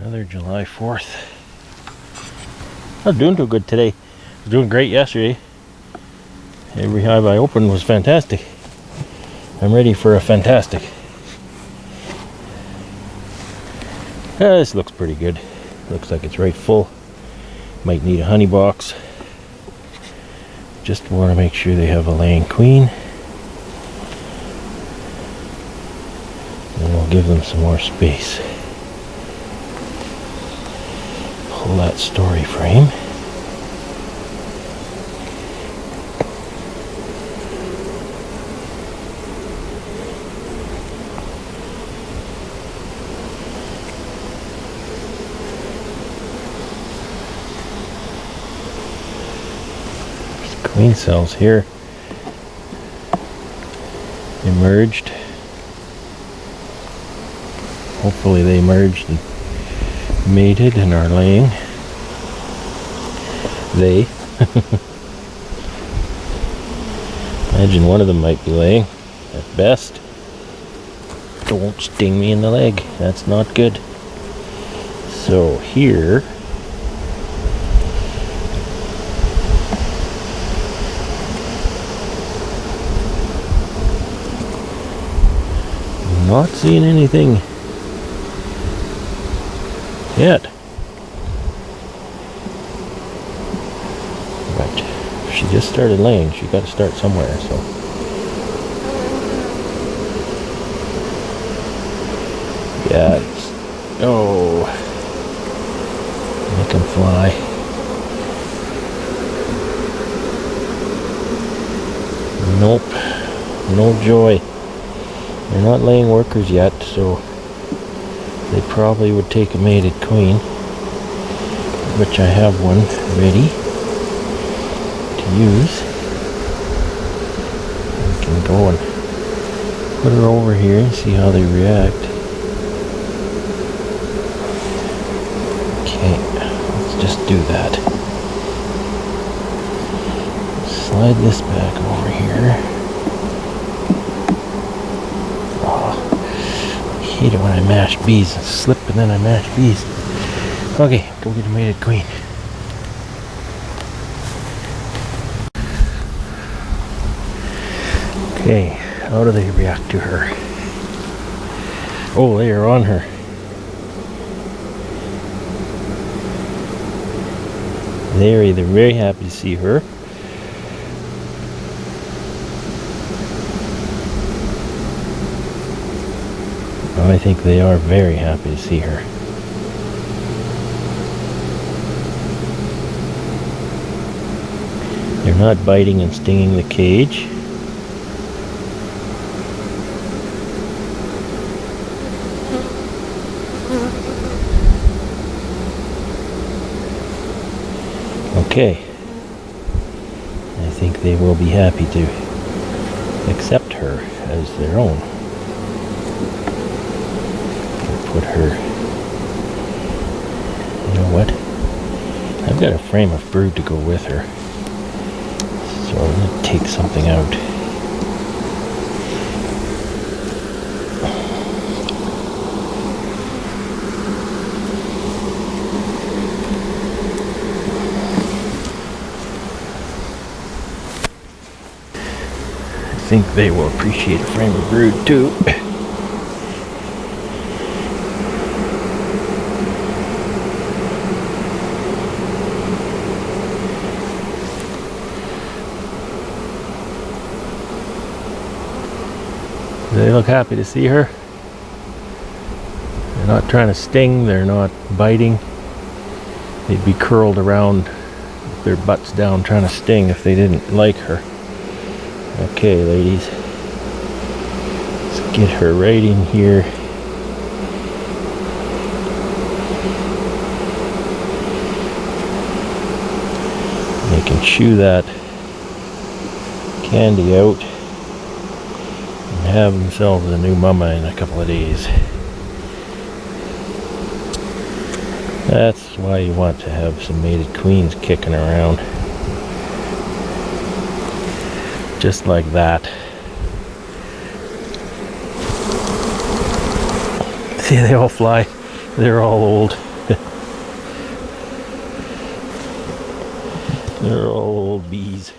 Another July 4th. Not doing too good today. I was doing great yesterday. Every hive I opened was fantastic. I'm ready for a fantastic. This looks pretty good. Looks like it's right full. Might need a honey box. Just want to make sure they have a laying queen. And we'll give them some more space. Pull that story frame. Queen cells here emerged. Hopefully they emerged and mated and are laying. They. Imagine one of them might be laying at best. Don't sting me in the leg. That's not good. So here not seeing anything yet. But she just started laying. She got to start somewhere, so. Yeah, oh. Make them fly. Nope. No joy. They're not laying workers yet, so they probably would take a mated queen, which I have one ready to use. We can go and put her over here and see how they react. Okay, let's just do that. Slide this back over here. I hate it when I mash bees. I slip and then I mash bees. Okay, go get a mated queen. Okay, how do they react to her? Oh, they are on her. They're either very happy to see her, I think they are very happy to see her. They're not biting and stinging the cage. Okay. I think they will be happy to accept her as their own. Put her, you know what, I've got a frame of brood to go with her, so I'm going to take something out. I think they will appreciate a frame of brood too. They look happy to see her. They're not trying to sting, they're not biting. They'd be curled around with their butts down trying to sting if they didn't like her. Okay, ladies. Let's get her right in here. They can chew that candy out. Have themselves a new mama in a couple of days. That's why you want to have some mated queens kicking around. Just like that. See, they all fly. They're all old. They're all old bees.